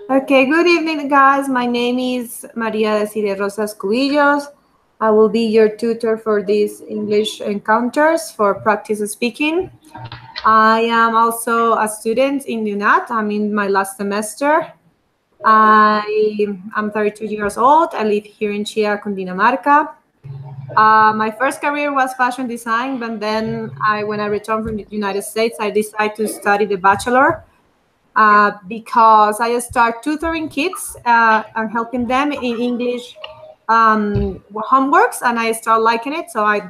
Okay, good evening, guys. My name is Maria Desiree Rosas Cubillos. I will be your tutor for these English encounters for practice speaking. I am also a student in UNAT. I'm in my last semester. I'm 32 years old. I live here in Chia, Cundinamarca. My first career was fashion design, but then when I returned from the United States, I decided to study the bachelor because I start tutoring kids and helping them in English homeworks, and I start liking it. So I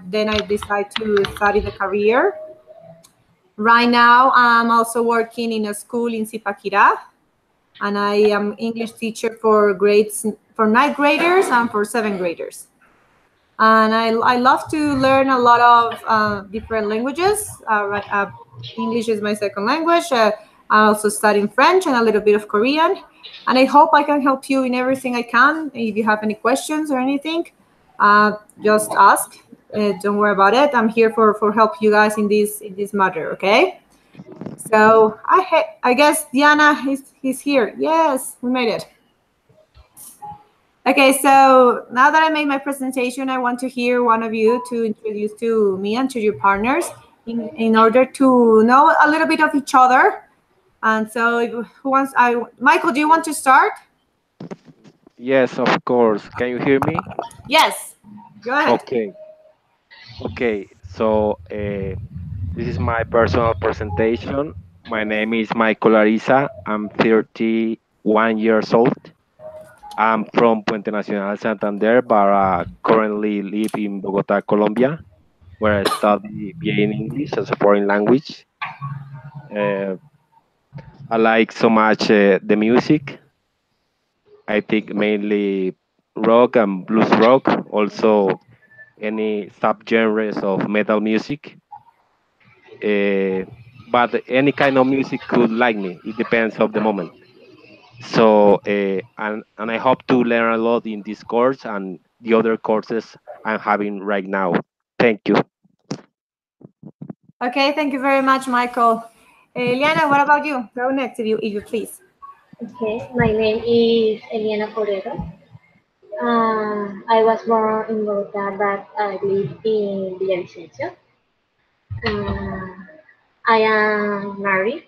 decide to study the career. Right now, I'm also working in a school in Zipaquirá, and I am English teacher for grades for ninth graders and for seventh graders. And I love to learn a lot of different languages. English is my second language. I'm also studying French and a little bit of Korean. And I hope I can help you in everything I can. If you have any questions or anything, just ask. Don't worry about it. I'm here for help you guys in this matter. Okay. So I guess Diana is here. Yes, we made it. Okay, so now that I made my presentation, I want to hear one of you to introduce to me and to your partners in order to know a little bit of each other. And so who wants, Michael, do you want to start? Yes, of course. Can you hear me? Yes, go ahead. Okay. Okay. So this is my personal presentation. My name is Michael Ariza. I'm 31 years old. I'm from Puente Nacional, Santander, but currently live in Bogota, Colombia, where I study BA in English as a foreign language. Uh, I like so much the music. I think mainly rock and blues rock, also any subgenres of metal music. Uh, but any kind of music could like me. It depends of the moment. So and I hope to learn a lot in this course and the other courses I'm having right now. Thank you. Okay, thank you very much, Michael. Liana, what about you? Go next, if you please. Okay, my name is Eliana Forero. I was born in Bogota, but I live in Villavicencio. Uh, I am married.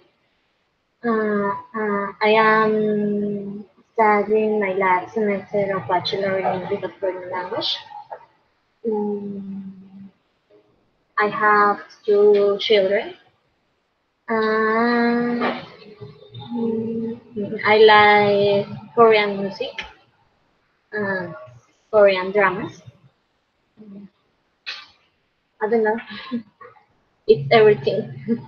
I am studying my last semester of Bachelor in English of Foreign Language. Mm, I have two children. Uh, I like Korean music, uh, Korean dramas. I don't know. It's everything.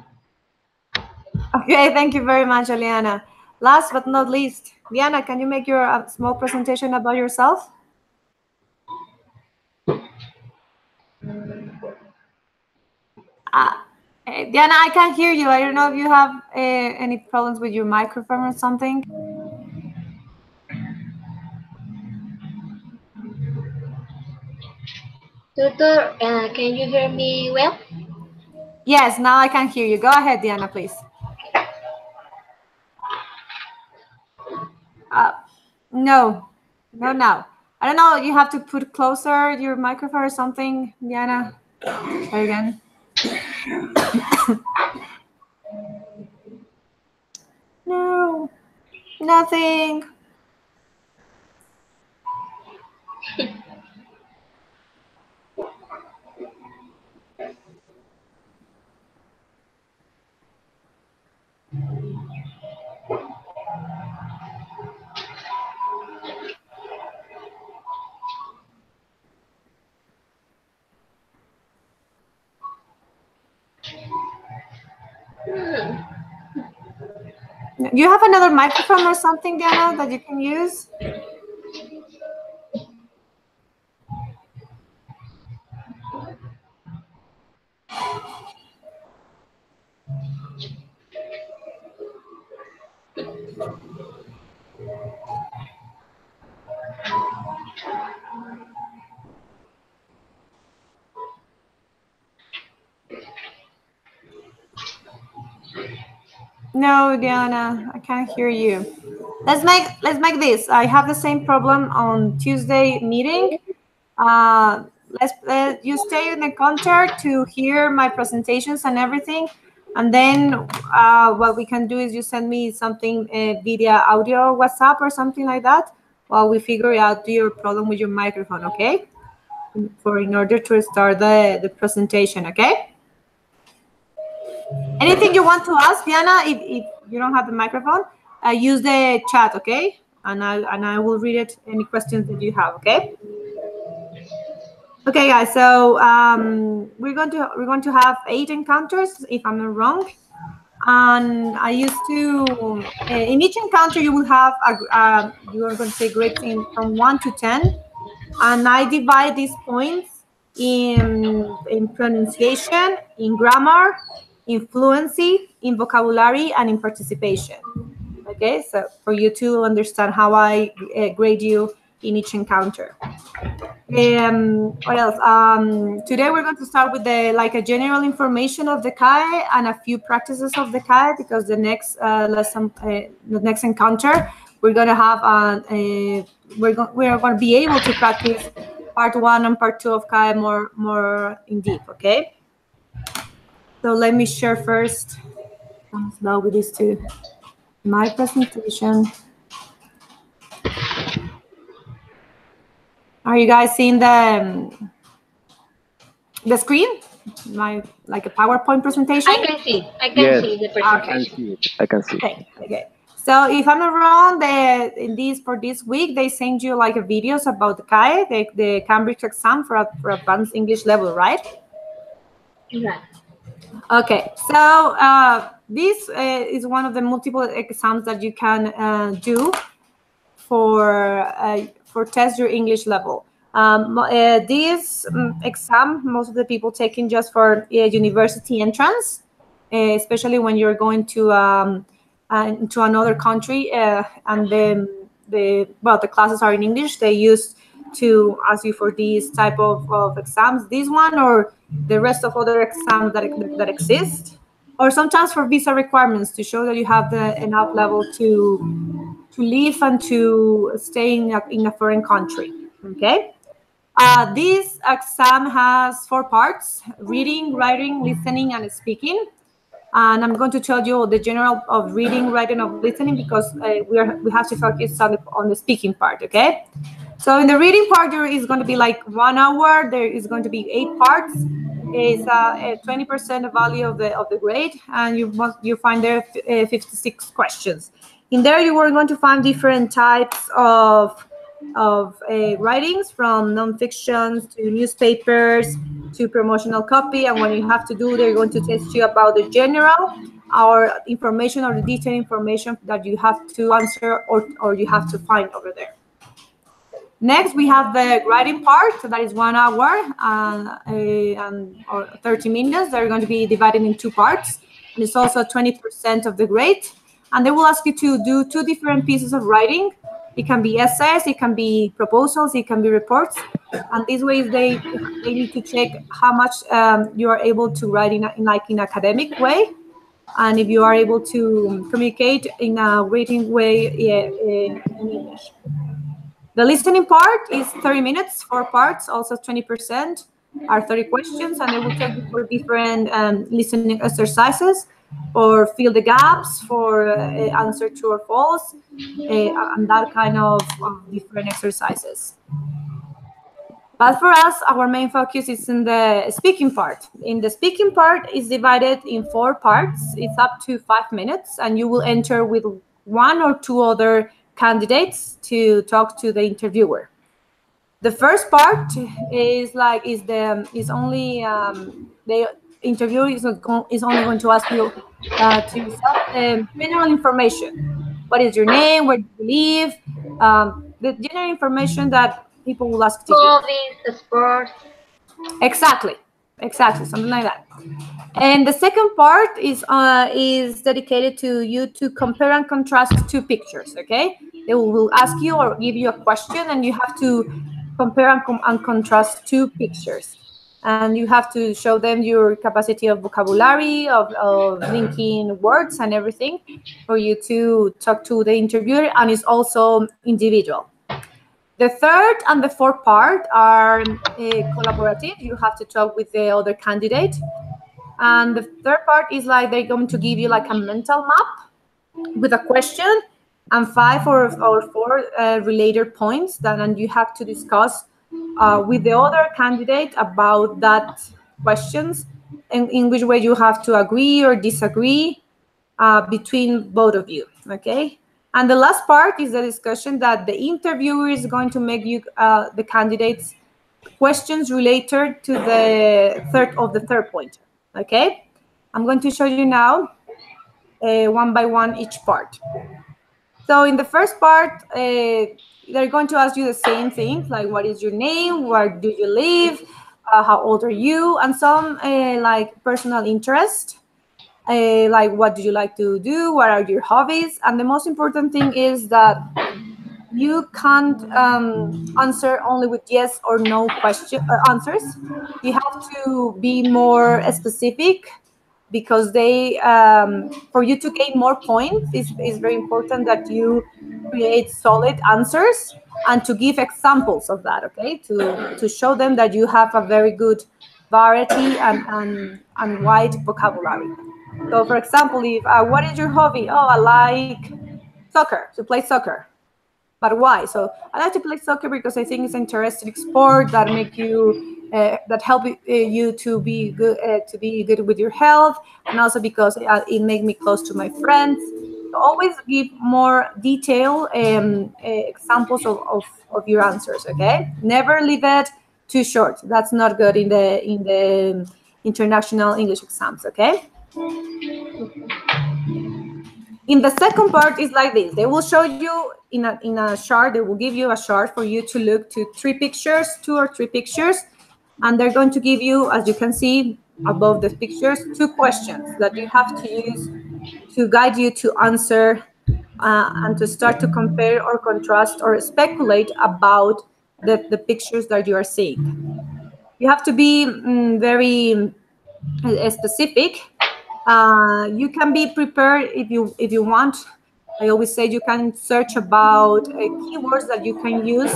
Okay, thank you very much, Liana. Last but not least, Diana, can you make your small presentation about yourself? Uh, Diana, I can't hear you. I don't know if you have any problems with your microphone or something. Tutor, can you hear me well? Yes, now I can hear you. Go ahead, Diana, please. Uh, no, no, now. I don't know. You have to put closer your microphone or something, Diana. Try again. No, nothing. You have another microphone or something, Diana, that you can use? No, Diana, I can't hear you. Let's make this. I have the same problem on Tuesday meeting. Let's you stay in the counter to hear my presentations and everything, and then what we can do is you send me something via audio, WhatsApp or something like that, while we figure out your problem with your microphone. Okay, in order to start the presentation. Okay. Anything you want to ask, Diana? If you don't have the microphone, use the chat, okay? And I will read it. Any questions that you have, okay? Okay, guys. So we're going to have 8 encounters, if I'm not wrong. And I used to in each encounter you will have you are going to say grades from 1 to 10, and I divide these points in pronunciation, in grammar, in fluency, in vocabulary, and in participation. Okay, so for you to understand how I grade you in each encounter. What else? Today we're going to start with a general information of the CAE and a few practices of the CAE, because the next lesson, the next encounter, we're going to have we are going to be able to practice part 1 and part 2 of CAE more in deep. Okay. So let me share first. I'm slow with this too. My presentation. Are you guys seeing the screen? Like a PowerPoint presentation? I can see. I can see the presentation. I can see. Okay. So if I'm not wrong, for this week they send you like a videos about the CAE, the Cambridge exam for advanced English level, right? Right. Okay. So this is one of the multiple exams that you can do for test your English level. This exam, most of the people taking just for university entrance, especially when you're going to another country, and then the classes are in English. They used to ask you for these type of exams, this one or the rest of other exams that exist, or sometimes for visa requirements to show that you have enough level to live and to stay in a foreign country. Okay. This exam has 4 parts: reading, writing, listening, and speaking. And I'm going to tell you the general of reading, writing, of listening, because we have to focus on the speaking part. Okay. So in the reading part, there is going to be like 1 hour. There is going to be 8 parts. It's 20% value of the grade, and you find there 56 questions. In there, you are going to find different types of writings, from non-fictions to newspapers to promotional copy. And what you have to do, they're going to test you about the general or information or the detailed information that you have to answer or you have to find over there. Next, we have the writing part. So that is 1 hour or 30 minutes. They're going to be divided in 2 parts. And it's also 20% of the grade. And they will ask you to do 2 different pieces of writing. It can be essays, it can be proposals, it can be reports. And these ways they need to check how much you are able to write in an academic way, and if you are able to communicate in a written way in English. The listening part is 30 minutes, 4 parts, also 20% are 30 questions, and they will take you for different listening exercises, or fill the gaps, for answer true or false, and that kind of different exercises. But for us, our main focus is in the speaking part. In the speaking part, is divided in 4 parts. It's up to 5 minutes, and you will enter with 1 or 2 other candidates to talk to the interviewer. The first part is only the interviewer is only going to ask you general information. What is your name? Where do you live? The general information that people will ask to you. Hobbies, sports. Exactly, something like that. And the second part is dedicated to you to compare and contrast 2 pictures. Okay, they will ask you or give you a question, and you have to compare and contrast 2 pictures. And you have to show them your capacity of vocabulary, of linking words and everything for you to talk to the interviewer, and it's also individual. The third and the fourth part are collaborative. You have to talk with the other candidate. And the third part is like they're going to give you like a mental map with a question and 5 or 4 related points that and you have to discuss with the other candidate about that questions and in which way you have to agree or disagree between both of you, okay? And the last part is the discussion that the interviewer is going to make you, the candidates, questions related to the third point, okay? I'm going to show you now one by one each part. So in the first part, they're going to ask you the same things, like what is your name, where do you live, how old are you, and some like personal interest, like what do you like to do, what are your hobbies. And the most important thing is that you can't answer only with yes or no answers. You have to be more specific, because they for you to gain more points is very important that you create solid answers and to give examples of that, okay, to show them that you have a very good variety and wide vocabulary. So for example, if what is your hobby? Oh, I like soccer, to play soccer. But why? So I like to play soccer because I think it's an interesting sport that make you that help you to be good with your health, and also because it make me close to my friends. So always give more detailed examples of your answers. Okay, never leave it too short. That's not good in the international English exams. Okay. In the second part is like this. They will show you in a chart. They will give you a chart for you to look to 2 or 3 pictures, and they're going to give you, as you can see above the pictures, 2 questions that you have to use to guide you to answer and to start to compare or contrast or speculate about the pictures that you are seeing. You have to be very specific. You can be prepared if you want. I always say you can search about keywords that you can use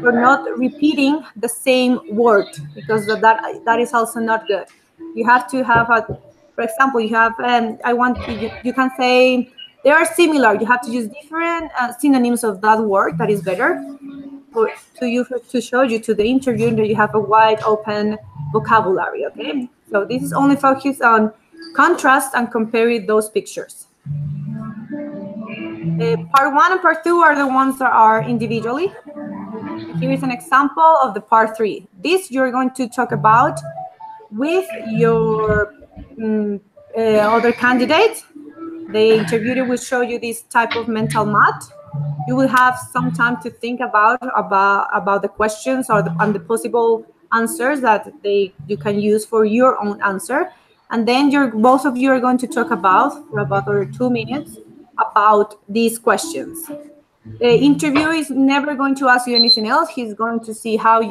for not repeating the same word, because that is also not good. You have to have for example, you have you can say they are similar. You have to use different synonyms of that word. That is better to show you to the interview that you have a wide open vocabulary. Okay, so this is only focused on contrast and comparing those pictures. Part 1 and part 2 are the ones that are individually. Here is an example of the part 3. This you're going to talk about with your other candidate. The interviewer will show you this type of mental map. You will have some time to think about the questions and the possible answers that you can use for your own answer. And then both of you are going to talk for about 2 minutes about these questions. The interviewer is never going to ask you anything else. He's going to see how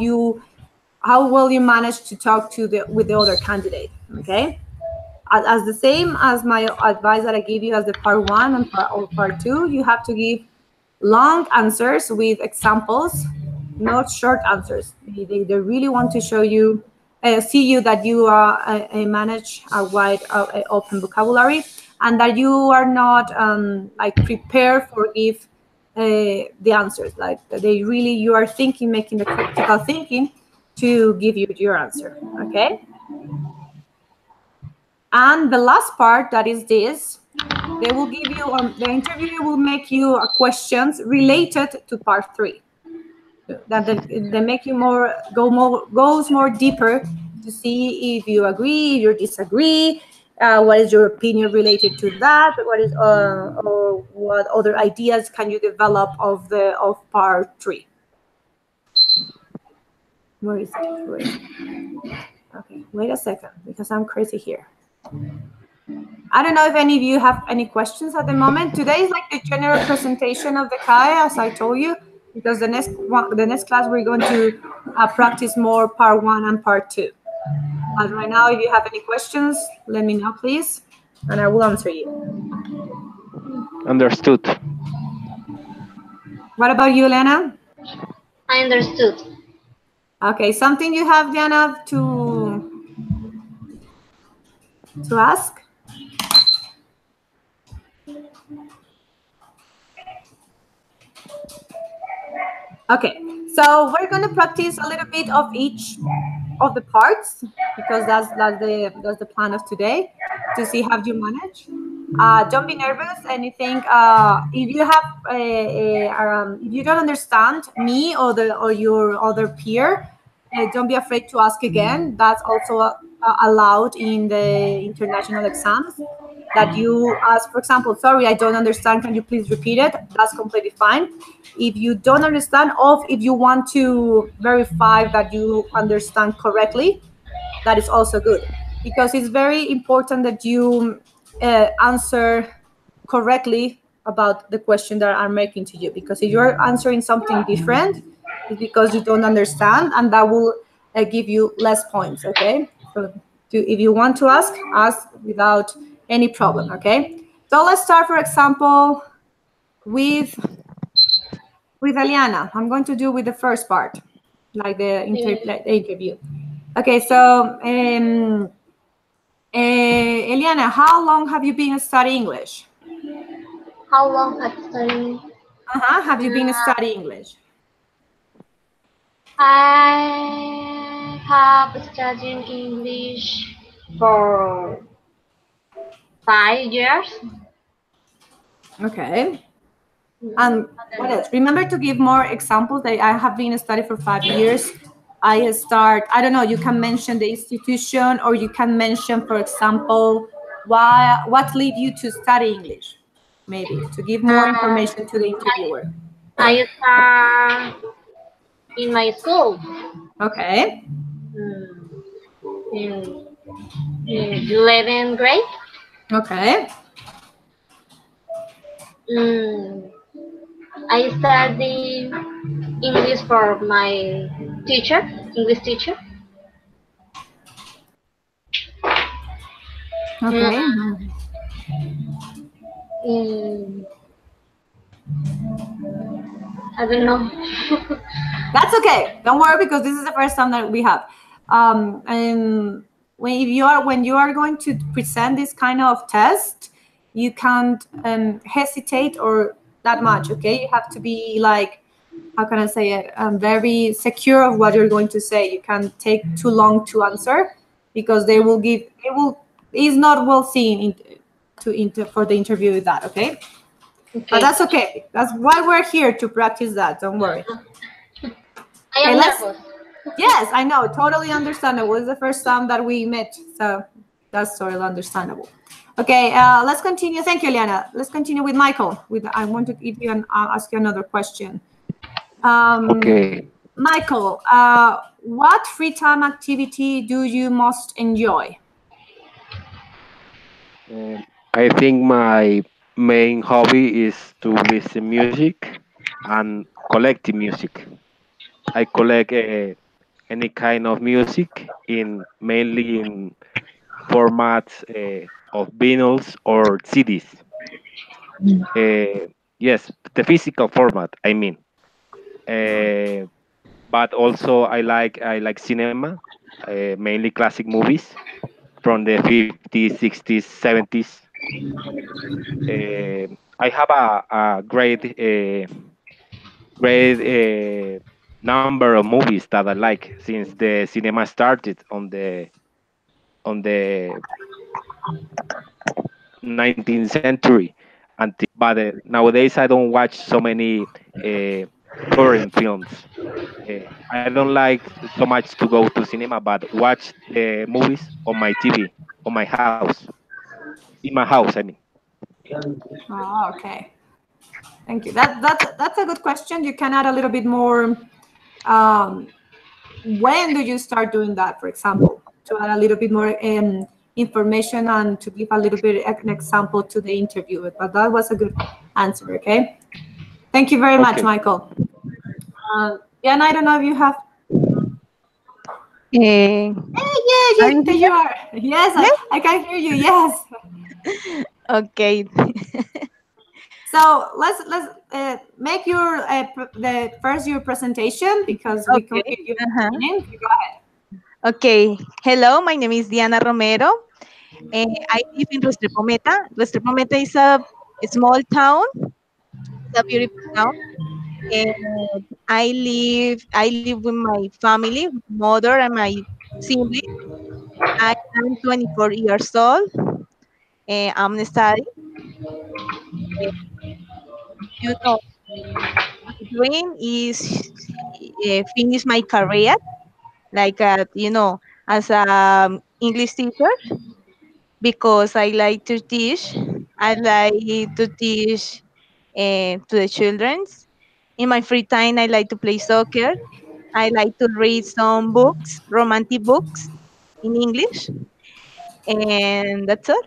well you manage to talk with the other candidate. Okay, as the same as my advice that I give you as the part 1 and part 2, you have to give long answers with examples, not short answers. They really want to show you. See you that you manage a wide open vocabulary, and that you are not like prepared for give the answers. Like you are thinking, making the critical thinking to give you your answer. Okay. And the last part, that is this, they will give you the interviewer will make you questions related to part 3. That they make you goes more deeper to see if you agree, if you disagree, what is your opinion related to that, or what other ideas can you develop of part 3. Where is it? Okay, wait a second, because I'm crazy here. I don't know if any of you have any questions at the moment. Today is like the general presentation of the CAE, as I told you, because the next class we're going to practice more part 1 and part 2. But right now, if you have any questions, let me know, please, and I will answer you. Understood. What about you, Elena? I understood. Okay, something you have, Diana, to ask? Okay, so we're going to practice a little bit of each of the parts because that's the plan of today, to see how you manage. Don't be nervous. Anything if you have if you don't understand me or your other peer, don't be afraid to ask again. That's also allowed in the international exams, that you ask, for example, sorry, I don't understand, can you please repeat it? That's completely fine. If you don't understand, or if you want to verify that you understand correctly, that is also good, because it's very important that you answer correctly about the question that I'm making to you, because if you're answering something different, it's because you don't understand, and that will give you less points. Okay, so if you want to ask without any problem. Okay, so let's start, for example, with Eliana. I'm going to do with the first part, like the interview. Okay, so Eliana, how long have you been studying English? How long have you studied? Have you been studying English? I have studied English for 5 years. Okay. And what else? Remember to give more examples. That I have been studying for 5 years. I don't know, you can mention the institution, or you can mention, for example, what led you to study English, maybe, to give more information to the interviewer. I start in my school. Okay. In 11th grade. Okay. I study English for my teacher, English teacher. Okay. I don't know. That's okay. Don't worry, because this is the first time that we have. And when you are going to present this kind of test, you can't hesitate or that much. Okay, you have to be like, how can I say it? Very secure of what you're going to say. You can't take too long to answer, because is not well seen for the interview with that. Okay. But that's okay. That's why we're here, to practice that. Don't worry. I am nervous. Yes, I know. Totally understandable. It's the first time that we met, so that's totally understandable. Okay, let's continue. Thank you, Eliana. Let's continue with Michael. I want to give you ask you another question. Okay. Michael, what free time activity do you most enjoy? I think my main hobby is to listen music and collect music. I collect any kind of music, mainly in formats of vinyls or CDs. Yes, the physical format, I mean. But also I like cinema, mainly classic movies from the 50s, 60s, 70s. I have a great number of movies that I like since the cinema started on the 19th century. But nowadays I don't watch so many foreign films. I don't like so much to go to cinema, but watch the movies on my TV, on my house, in my house. I mean. Oh, okay. Thank you. That's a good question. You can add a little bit more. When do you start doing that, for example, to add a little bit more information and to give a little bit an example to the interviewer? But that was a good answer. Okay. Thank you very much, Michael. Yeah, and I don't know if you have. Hey, there you are. Yes, I can hear you. Yes. Okay. So let's make your your presentation because we can Okay. hear you at the Uh-huh. beginning. Go ahead. Okay. Hello, my name is Diana Romero. I live in Restrepo Meta. Restrepo Meta is a small town. It's a beautiful town. And I live with my family, mother and my siblings. I am 24 years old. I'm studying. Uh, You know, my dream is finish my career, like as a English teacher, because I like to teach. I like to teach to the children. In my free time, I like to play soccer. I like to read some books, romantic books in English, and that's all.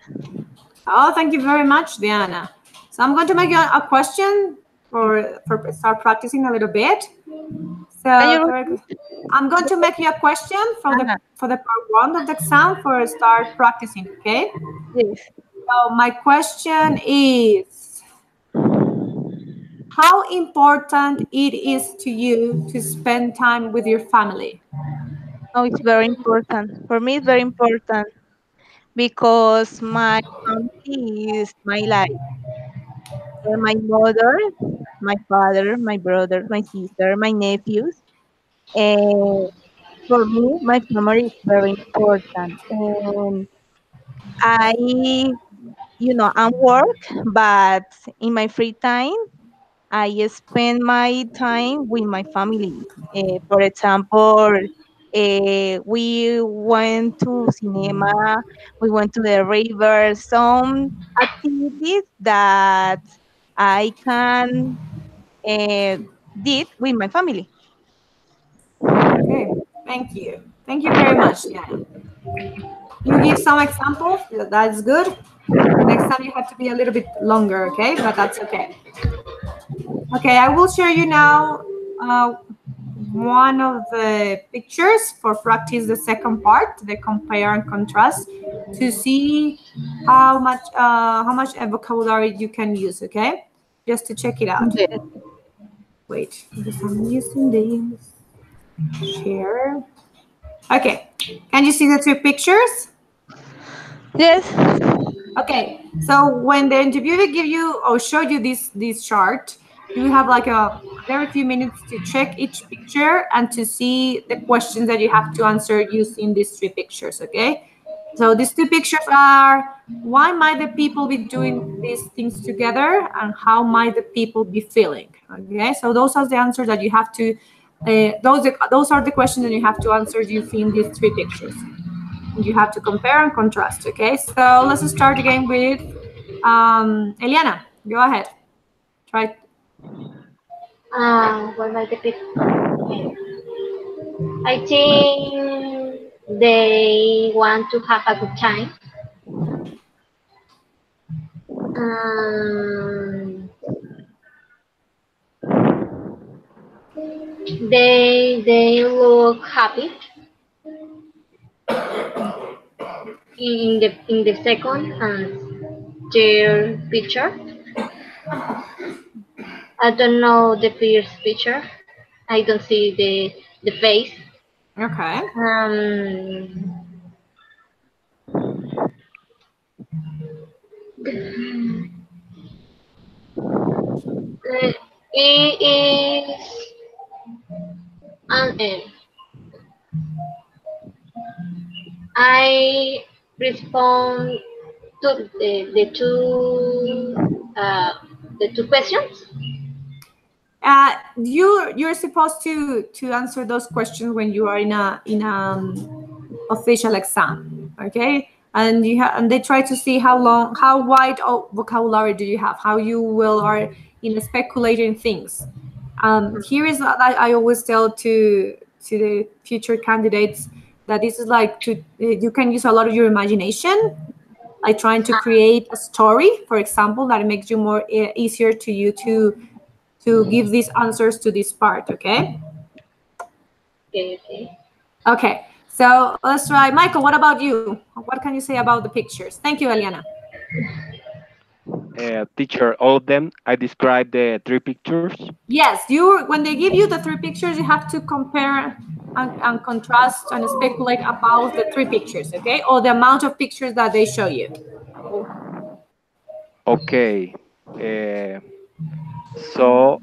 Oh, thank you very much, Diana. So I'm going to make you a question for start practicing a little bit. So Can you repeat? I'm going to make you a question Uh-huh. for the part one of the exam for start practicing. Okay. Yes. So my question is, how important it is to you to spend time with your family? Oh, it's very important. For me, it's very important because my family is my life. My mother, my father, my brother, my sister, my nephews. And for me, my family is very important. And I, I'm work, but in my free time, I spend my time with my family. For example, we went to cinema, we went to the river, some activities that I can did with my family. Okay. Thank you. Thank you very much, Diana. You give some examples. That's good. Next time you have to be a little bit longer, okay? But that's okay. Okay, I will show you now one of the pictures for practice the second part, the compare and contrast, to see how much vocabulary you can use, okay? Just to check it out. Yes. Wait, because I'm using this share. Okay, can you see the two pictures? Yes. Okay, so when the interviewer give you or show you this chart, you have like a very few minutes to check each picture and to see the questions that you have to answer using these three pictures. Okay, so these two pictures are, why might the people be doing these things together, and how might the people be feeling? Okay, so those are the answers that you have to. Those are the questions that you have to answer using these three pictures. You have to compare and contrast. Okay, so let's start again with Eliana. Go ahead. Try. What might the people? I think they want to have a good time. Um, they look happy in the second and third picture. I don't know the first picture. I don't see the face. Okay. It is an I respond to the two questions. You're supposed to answer those questions when you are in a official exam. Okay. And and they try to see how wide vocabulary do you have, how you will are in speculating things. Here is what I always tell to the future candidates, that this is like you can use a lot of your imagination, like trying to create a story, for example, that makes you more easier to you to give these answers to this part. Okay. Okay, okay. Okay. So let's try. Michael, what about you? What can you say about the pictures? Thank you, Eliana. Teacher, all of them, I described the 3 pictures. Yes, when they give you the 3 pictures, you have to compare and contrast and speculate about the 3 pictures, okay? Or the amount of pictures that they show you. Okay. So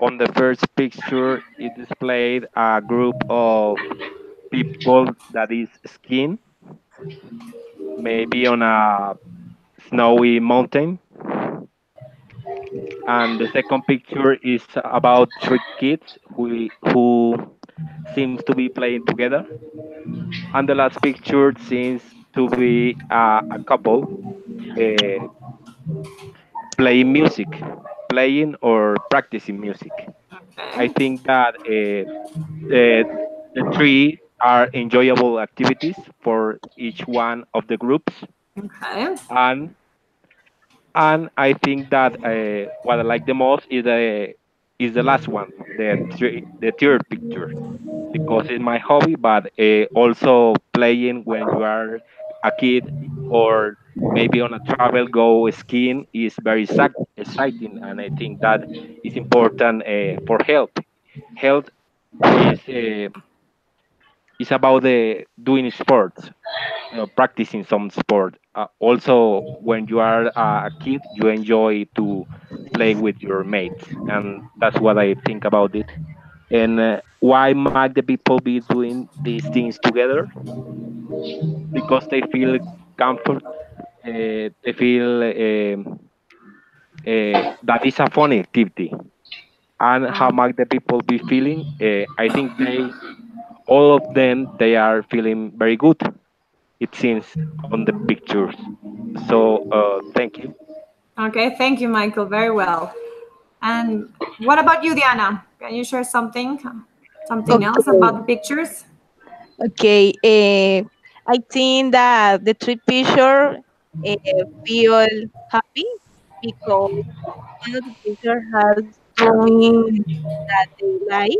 on the first picture, it displayed a group of people that is skiing, maybe on a snowy mountain. And the second picture is about 3 kids who seems to be playing together. And the last picture seems to be a couple uh, playing music, playing or practicing music. I Okay. think that the the 3 are enjoyable activities for each one of the groups, Okay. and I think that what I like the most is the last one, the third picture, because it's my hobby, but also playing when you are a kid or maybe on a travel go skiing is very exciting, and I think that is important for health. Health is about the doing sports, practicing some sport. Also, when you are a kid, you enjoy to play with your mates, and that's what I think about it. And why might the people be doing these things together? Because they feel comfort. They feel that is a fun activity. And how might the people be feeling? I think all of them, they are feeling very good. It seems on the pictures. So thank you. Okay, thank you, Michael. Very well. And what about you, Diana? Can you share something else Okay. about the pictures? Okay. I think that the 3 picture feel happy because one of the picture has doing that they like.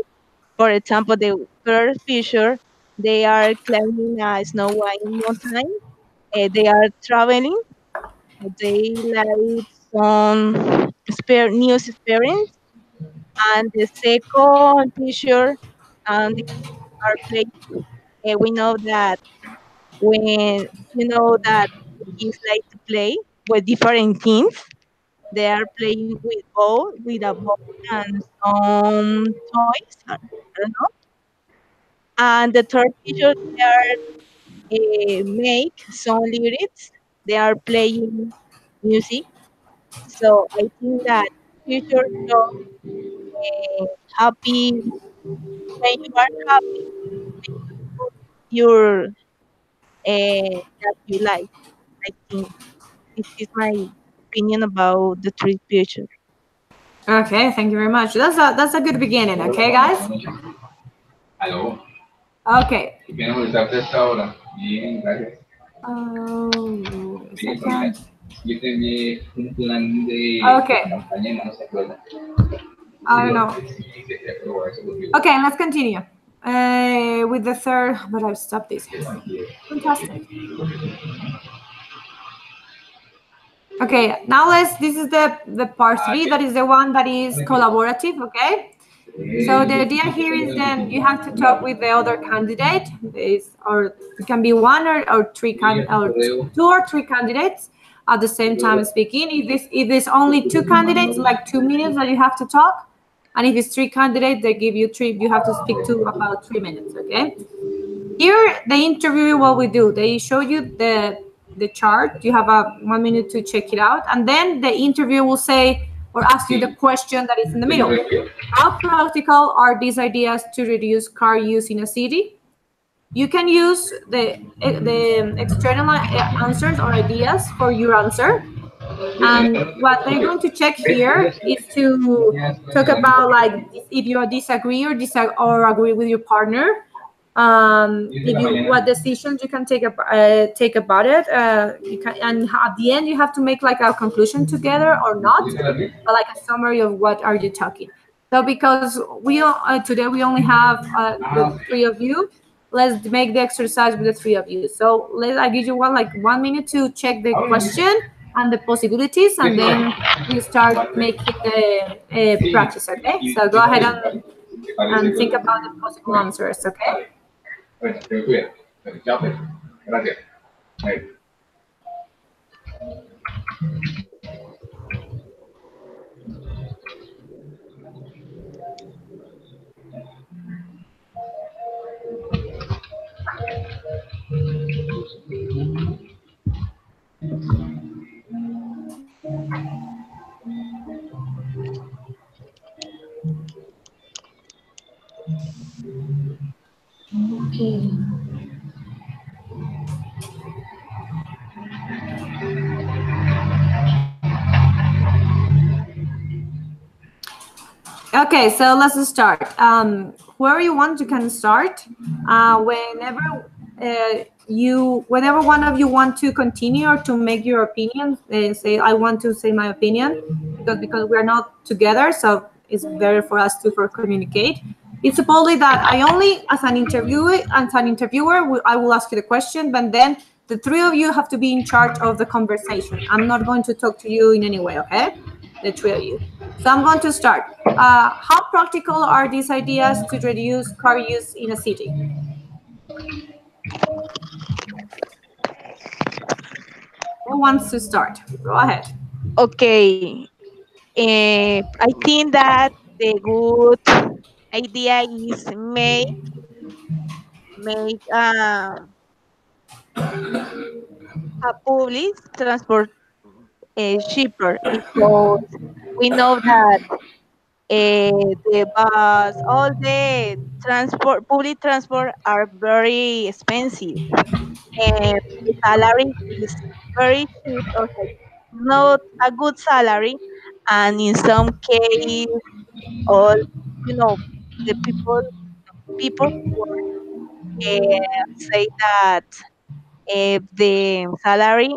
For example, the first picture, they are climbing a snow white mountain. They are traveling. They like some news experience. And the second picture, they are playing. We know that when you know that kids like to play with different teams, they are playing with a ball and some toys. I don't know. And the third picture, they are make some lyrics. They are playing music. So I think that future show happy when you are happy, your that you like. I think this is my opinion about the three future. Okay, thank you very much. That's a good beginning. Okay, guys. Aló. Okay. ¿Y qué nos gustaste hasta ahora? Bien, gracias. Bien, Second. yo tenía un plan de Okay. campaña, no se acuerda. I don't know. Sí, se aprobó eso porque Okay, let's continue with the third. But I've stopped this. Fantastic. Okay, now this is the part 3. That is the one that is collaborative. Okay. So the idea here is then you have to talk with the other candidate. Or it can be one or two or three candidates at the same time speaking. If there's only 2 candidates, like 2 minutes that you have to talk, and if it's 3 candidates, they give you 3. You have to speak to about 3 minutes. Okay. Here, the interview, what we do, they show you the chart. You have 1 minute to check it out, and then the interview will say or ask you the question that is in the middle. How practical are these ideas to reduce car use in a city? You can use the external answers or ideas for your answer. And what they're going to check here is to talk about like if you disagree or agree with your partner. What decisions you can take about it. You can, and at the end you have to make like a conclusion together or not, but like a summary of what are you talking. So because today we only have the 3 of you, let's make the exercise with the three of you. So I give you like 1 minute to check the question and the possibilities, and then we start making the practice, okay? So go ahead and think about the possible answers, okay? Bueno, te cuida. Chao, pues. Gracias. Ahí. Okay. Okay, so let's start. Whoever you want, you can start. Whenever one of you want to continue or to make your opinion, say, I want to say my opinion, because we're not together, so it's better for us to communicate. It's supposedly that I only, as an interviewer, I will ask you the question, but then the three of you have to be in charge of the conversation. I'm not going to talk to you in any way, okay? The three of you. So I'm going to start. How practical are these ideas to reduce car use in a city? Who wants to start? Go ahead. Okay. I think that the good idea is make a public transport cheaper, because we know that the bus, all the public transport are very expensive, and the salary is very cheap, or like not a good salary, and in some case, all you know, the people say that if the salary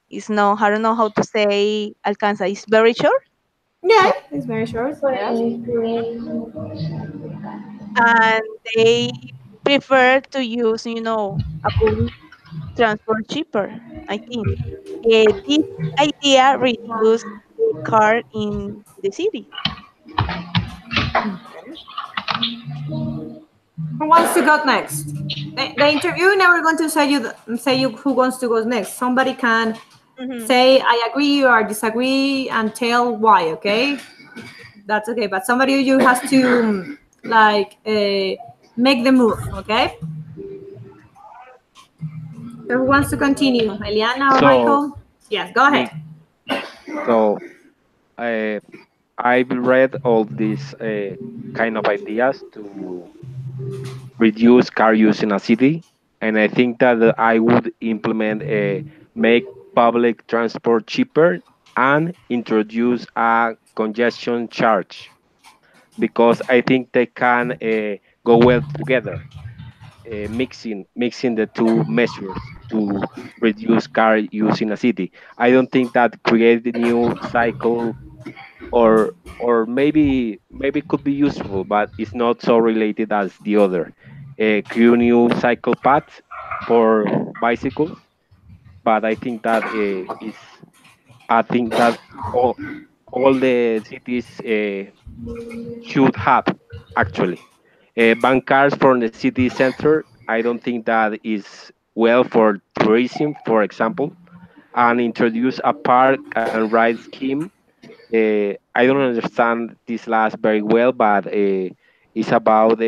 is no, I don't know how to say alcanza, is very short, Yeah, it's very short. For Yes. and they prefer to use, a public transport cheaper. I think this idea reduce the car in the city. Who wants to go next? The interview never going to say you who wants to go next. Somebody can say I agree or disagree and tell why. Okay, that's okay. But somebody you has to make the move. Okay. So who wants to continue? Eliana or Michael? Yes, go ahead. So I've read all these kind of ideas to reduce car use in a city, and I think that I would implement a make public transport cheaper and introduce a congestion charge, because I think they can go well together, mixing the two measures to reduce car use in a city. I don't think that create a new cycle, or maybe could be useful, but it's not so related as the other. Create new cycle paths for bicycles, but I think that all the cities should have, actually. Ban cars from the city center, I don't think that is well for tourism, for example, and introduce a park and ride scheme. I don't understand this last very well, but it's about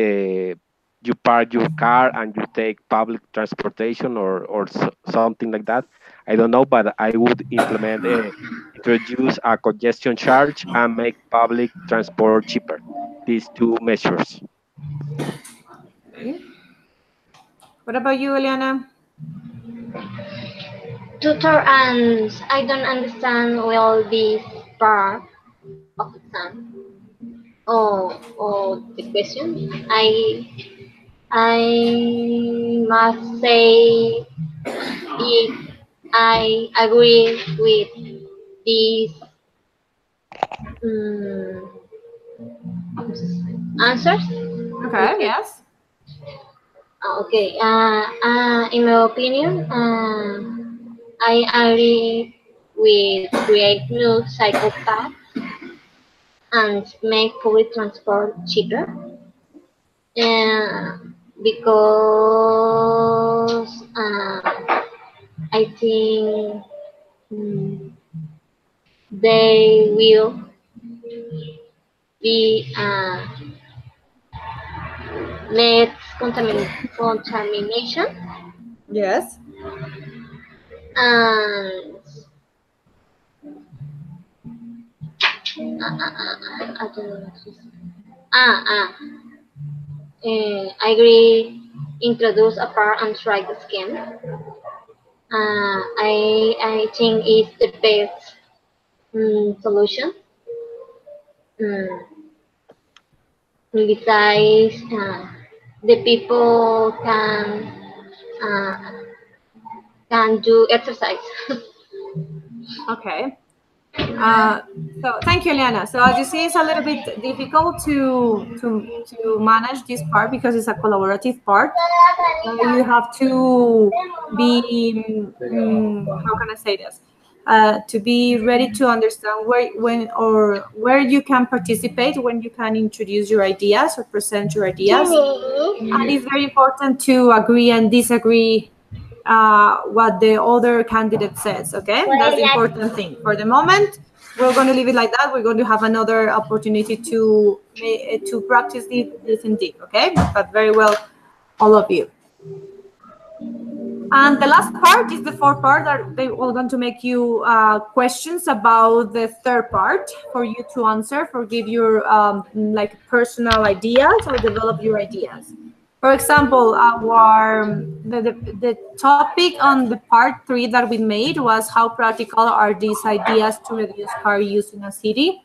you park your car and you take public transportation, or something like that. I don't know, but I would introduce a congestion charge and make public transport cheaper. These two measures. Okay. What about you, Eliana? Tutor, and I don't understand well this part of exam or the question. I must say if I agree with these um, answers. Okay. Yes. Okay. In my opinion, I agree with create new cycle paths and make public transport cheaper. Uh, because I think mm, they will be less contamination Yes. and I don't know what to say. Ah, ah, I agree. Introduce a part and try the scheme. I think it's the best solution. Mm, besides, the people uh, can do exercise. Okay. Uh, so thank you, Eliana. So as you see, it's a little bit difficult to manage this part because it's a collaborative part. You have to be how can I say this? To be ready to understand where you can participate, when you can introduce your ideas or present your ideas, and it's very important to agree and disagree what the other candidate says. Okay, that's the important thing. For the moment, we're going to leave it like that. We're going to have another opportunity to practice this indeed. Okay, but very well, all of you. And the last part is the fourth part that they all going to make you questions about the third part for you to answer, for give your like personal ideas or develop your ideas. For example, the topic on the part 3 that we made was how practical are these ideas to reduce car use in a city.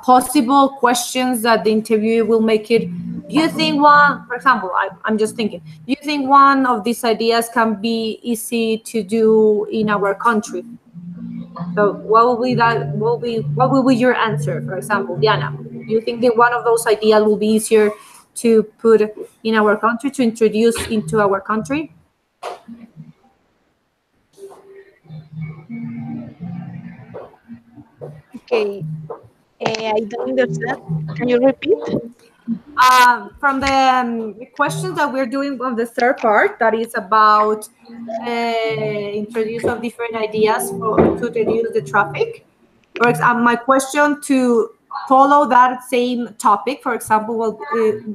Possible questions that the interviewer will make it. Do you think one, for example, I'm just thinking, do you think one of these ideas can be easy to do in our country? So what will be that? What will be your answer? For example, Diana, do you think that one of those ideas will be easier to put in our country, to introduce into our country? Okay, I don't understand. Can you repeat? From the questions that we're doing on the third part, that is about introduce of different ideas to reduce the traffic. For example, my question to follow that same topic, for example,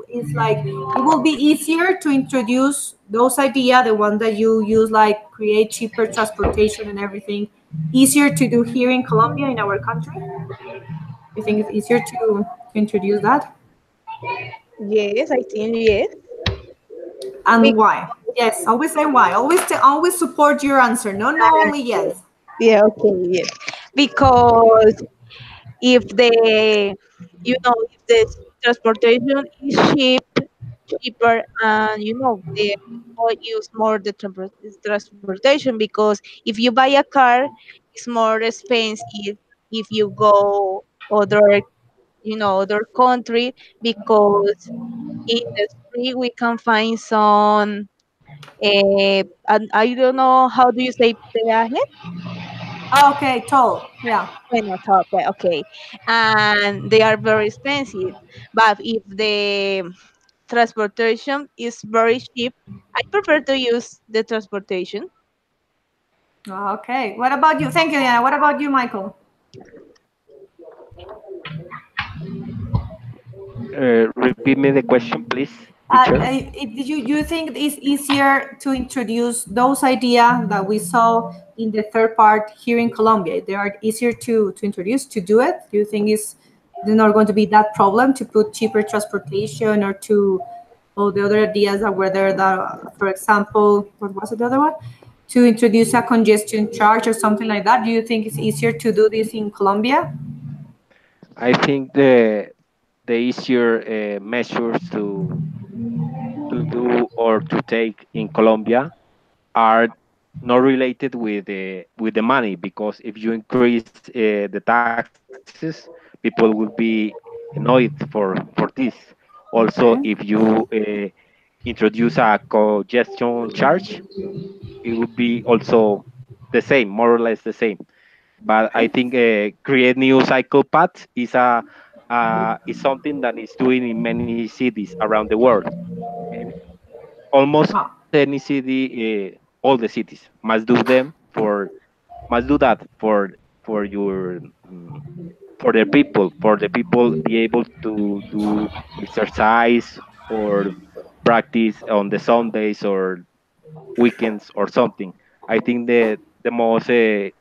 is like it will be easier to introduce those ideas, the one that you use, like create cheaper transportation and everything, easier to do here in Colombia, in our country. You think it's easier to introduce that? Yes, I think yes. And Be- why? Yes, always say why. Always support your answer. No, no, only yes. yeah, okay, yes. Because if the if the transportation is cheaper, and the people use more the transportation, because if you buy a car, it's more expensive if you go other other country, because in the street we can find some and I don't know how do you say peaje. Okay, toll. Yeah. Bueno, top, okay. And they are very expensive. But if the transportation is very cheap, I prefer to use the transportation. Okay. What about you? Thank you, Diana. What about you, Michael? Repeat me the question, please, teacher. You think it's easier to introduce those ideas that we saw in the third part here in Colombia? They are easier to introduce, to do it? Do you think it's not going to be that problem to put cheaper transportation or to all the other ideas that were there that, for example, what was it, the other one? To introduce a congestion charge or something like that? Do you think it's easier to do this in Colombia? I think the easier measures to do or to take in Colombia are not related with the money, because if you increase the taxes, people will be annoyed for this. Also, Okay. if you introduce a congestion charge, it would be also the same, more or less the same. But I think create new cycle paths is something that is doing in many cities around the world. And almost Wow. any city, all the cities must do them must do that for your for the people be able to do exercise or practice on the Sundays or weekends or something. I think the most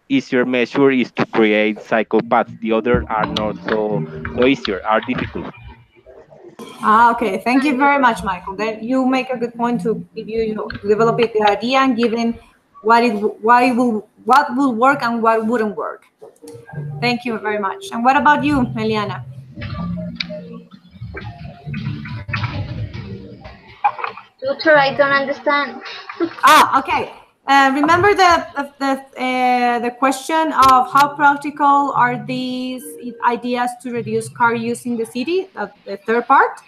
easier measure is to create cycle paths. The other are not so easier, are difficult. Okay. Thank you very much, Michael. Then you make a good point to if you develop it the idea and given what will work and what wouldn't work. Thank you very much. And what about you, Eliana? Tutor, I don't understand. Okay. Remember the question of how practical are these ideas to reduce car use in the city? The third part.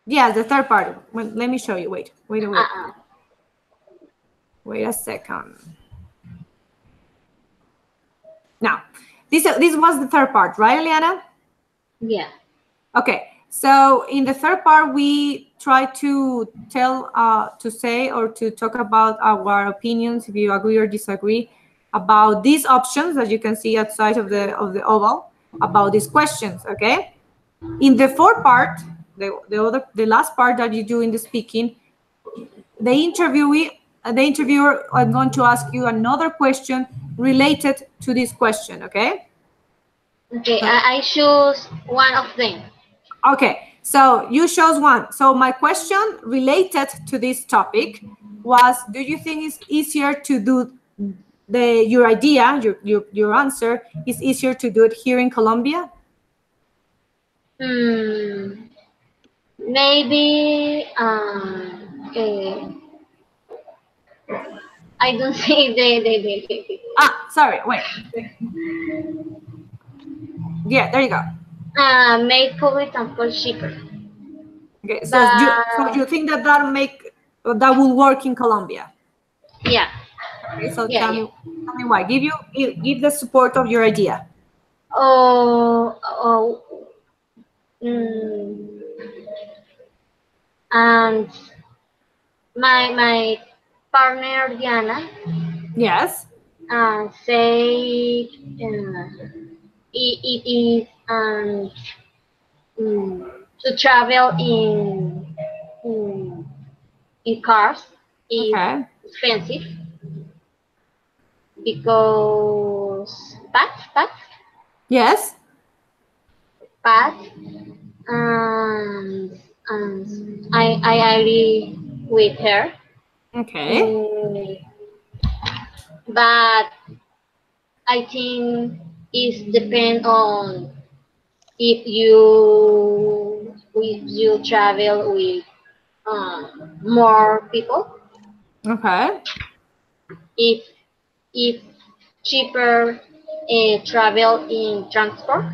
Yeah, the third part. Well, let me show you. Wait. Wait a second. Now, this was the third part, right, Eliana? Yeah. Okay. So in the third part, we try to say or to talk about our opinions, if you agree or disagree, about these options that you can see outside of the oval, about these questions. Okay. In the fourth part, the last part that you do in the speaking, the interviewer are going to ask you another question related to this question. Okay. Okay. I choose one of them. Okay, so you chose one. So my question related to this topic was, do you think it's easier to do your idea, your answer is easier to do it here in Colombia? Maybe I don't see the. Sorry, wait. Yeah, there you go. Make public transport cheaper. Okay, so you think that will work in Colombia? Yeah. Okay, so tell me why. Give the support of your idea. And my partner Diana. Yes. Say it is to travel in cars is expensive because path. Yes. Path. I agree with her. Okay. But I think it depends on if you travel with more people. Okay. If cheaper travel in transport,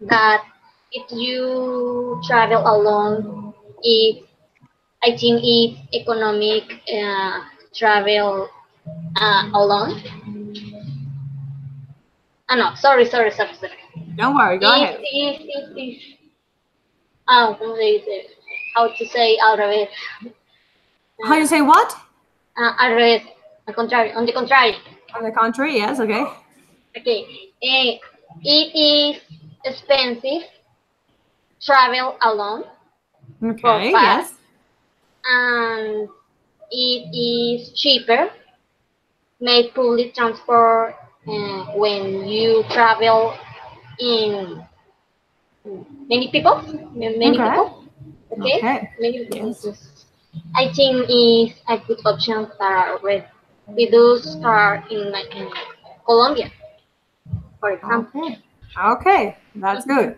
that if you travel alone, I think it's economic travel alone. No, sorry. Don't worry, go ahead. How to say out of it? How you say what? Al revés. On the contrary. On the contrary, yes, okay. Okay. It is expensive travel alone. Okay, yes. And it is cheaper make public transport when you travel in many people. Okay. Many people. Yes. I think is a good option for reduce car in Colombia, for example. Okay, that's good.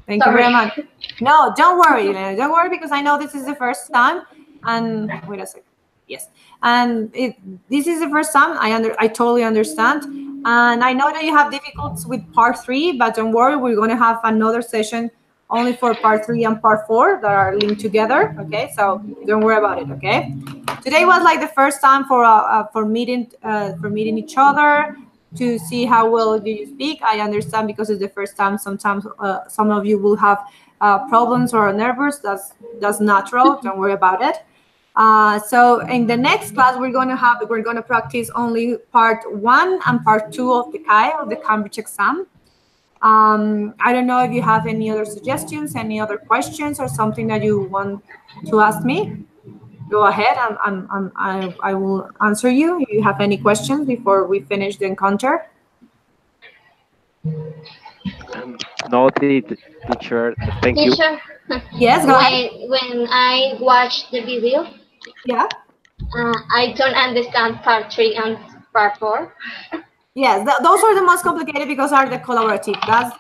Thank you very much. No, don't worry, Elena. Don't worry because I know this is the first time. And wait a second. Yes, and this is the first time. I totally understand, and I know that you have difficulties with part 3, but don't worry, we're going to have another session only for part 3 and part 4 that are linked together. Okay, so don't worry about it. Okay, today was like the first time for meeting each other, to see how well do you speak. I understand, because it's the first time. Sometimes some of you will have problems or nervous. That's natural. Don't worry about it. So in the next class, we're going to practice only part 1 and part 2 of the CAE, of the Cambridge exam. I don't know if you have any other suggestions, any other questions, or something that you want to ask me. Go ahead. I will answer you if you have any questions before we finish the encounter. No, teacher. Thank you. Teacher, Yes, go ahead. when I watch the video, Yeah. I don't understand part 3 and part 4. Yes, those are the most complicated because are the collaborative. That's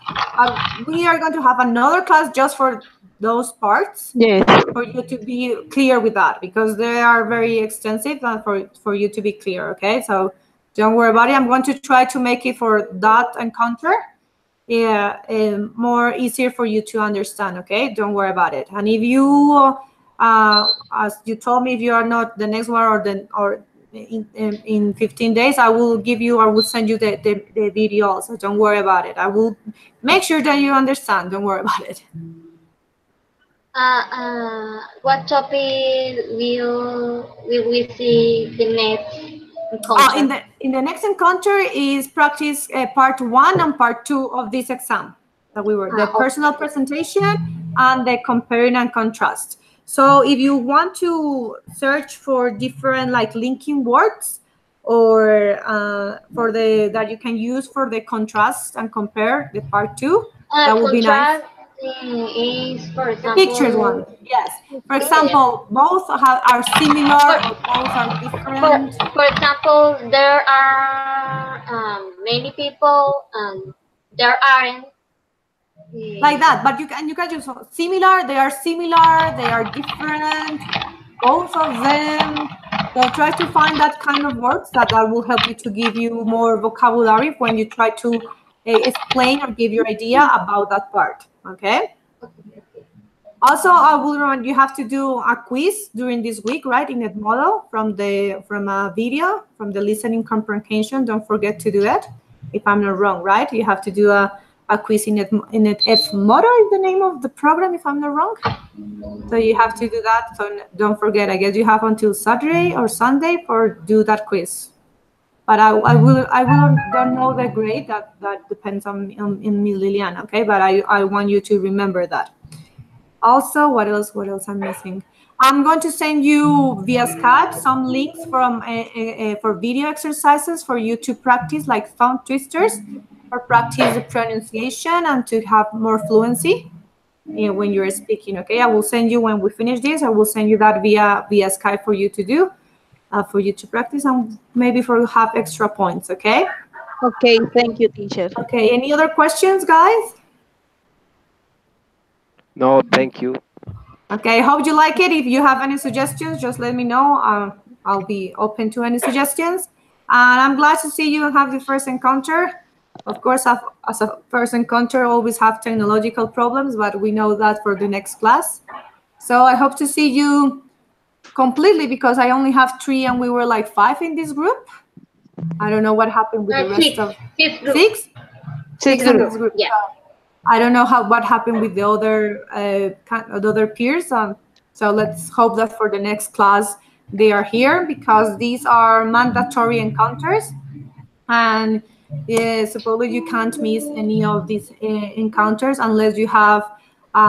we are going to have another class just for those parts. Yes. For you to be clear with that, because they are very extensive, and for you to be clear. Okay, so don't worry about it. I'm going to try to make it for that encounter more easier for you to understand. Okay, don't worry about it. And if you as you told me, if you are not the next one or in 15 days, I will send you the video also. Don't worry about it. I will make sure that you understand. Don't worry about it. What topic will we see the next encounter? In the next encounter is practice part 1 and part 2 of this exam that we were the personal presentation and the comparing and contrast. So if you want to search for different like linking words or that you can use for the contrast and compare the part 2, that would be nice. Is, for example, the pictures one, yes. For example, both are similar or both are different. For example, there are many people, there aren't. Like that, but you can use similar. They are similar. They are different. Both of them. So try to find that kind of words that will help you to give you more vocabulary when you try to explain or give your idea about that part. Okay. Also, I will remind you have to do a quiz during this week, right? In Edmodo from a video from the listening comprehension. Don't forget to do it. If I'm not wrong, right? You have to do a quiz in Edmodo is the name of the program, if I'm not wrong. So you have to do that. So don't forget. I guess you have until Saturday or Sunday for do that quiz. But I don't know the grade. That depends on me, Liliana. Okay, but I want you to remember that. Also, what else I'm missing? I'm going to send you via Skype some links from for video exercises for you to practice, like tongue twisters, or practice the pronunciation and to have more fluency when you're speaking. Okay, I will send you when we finish this. I will send you that via Skype for you to do. For you to practice and maybe for have extra points, okay? Okay, thank you, teacher. Okay, any other questions, guys? No, thank you. Okay, hope you like it. If you have any suggestions, just let me know. I'll be open to any suggestions. And I'm glad to see you have the first encounter. Of course, as a first encounter, always have technological problems, but we know that for the next class. So I hope to see you completely, because I only have 3 and we were like 5 in this group. I don't know what happened with the rest of 6? 6 in this group. Yeah. I don't know what happened with the other peers. So let's hope that for the next class they are here, because these are mandatory encounters, and supposedly you can't miss any of these encounters unless you have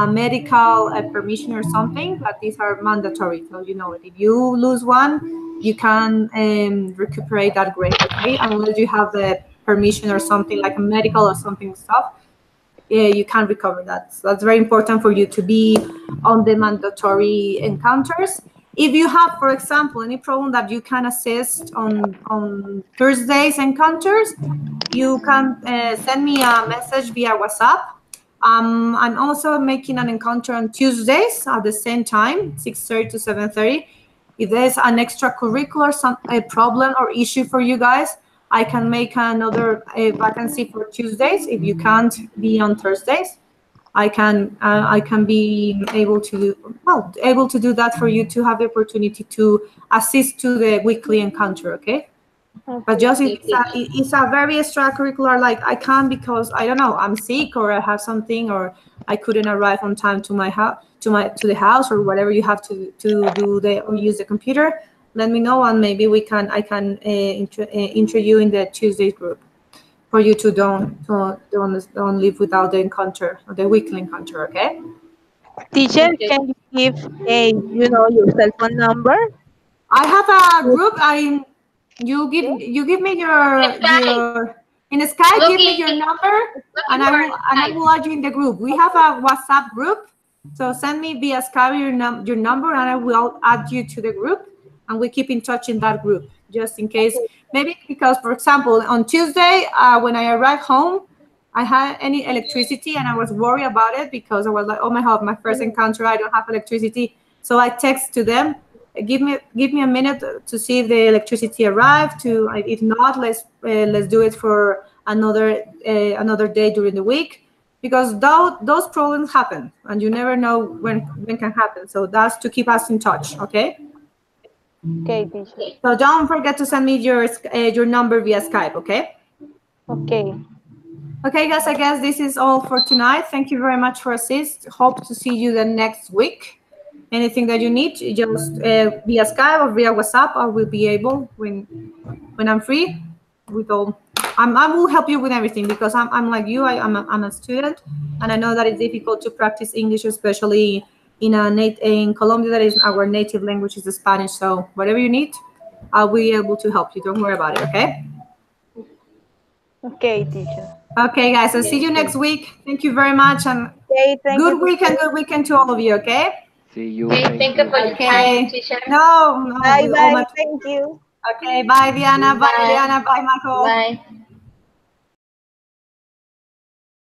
medical permission or something, but these are mandatory. So you know it. If you lose one, you can recuperate that grade, okay? Unless you have the permission or something like a medical or something stuff, you can recover that. So that's very important for you to be on the mandatory encounters. If you have, for example, any problem that you can assist on Thursday's encounters, you can send me a message via WhatsApp. I'm also making an encounter on Tuesdays at the same time, 6:30 to 7:30. If there's an extracurricular problem or issue for you guys, I can make another vacancy for Tuesdays if you can't be on Thursdays. I can be able to do that for you to have the opportunity to assist to the weekly encounter. Okay. But just it's a very extracurricular, like I can't because I don't know, I'm sick or I have something or I couldn't arrive on time to my house to the house or whatever you have to do or use the computer. Let me know and maybe I can intro you in the Tuesday group for you to don't live without the encounter or the weekly encounter. Okay. Teacher, can you give your cell phone number? I have a group. You give me your in Skype. Give me your number, and I will add you in the group. We have a WhatsApp group, so send me via Skype your number, and I will add you to the group, and we keep in touch in that group just in case. Maybe because, for example, on Tuesday when I arrived home, I had any electricity, and I was worried about it because I was like, oh my God, my first encounter, I don't have electricity. So I text to them. Give me a minute to see if the electricity arrived. If not, let's do it for another day during the week, because those problems happen and you never know when can happen. So that's to keep us in touch. Okay. Okay, teacher. So don't forget to send me your number via Skype. Okay. Okay. Okay, guys. I guess this is all for tonight. Thank you very much for assist. Hope to see you the next week. Anything that you need, just via Skype or via WhatsApp, I will be able when I'm free. I will help you with everything because I'm like you. I'm a student, and I know that it's difficult to practice English, especially in Colombia. That is our native language is the Spanish. So whatever you need, I'll be able to help you. Don't worry about it. Okay. Okay, teacher. Okay, guys. I'll see you next week. Thank you very much, and good weekend to all of you. Okay. See you. Thank you for your time, teacher. No. Bye. Thank you. Okay, bye, Diana. Bye, Diana. Bye, Marco. Bye.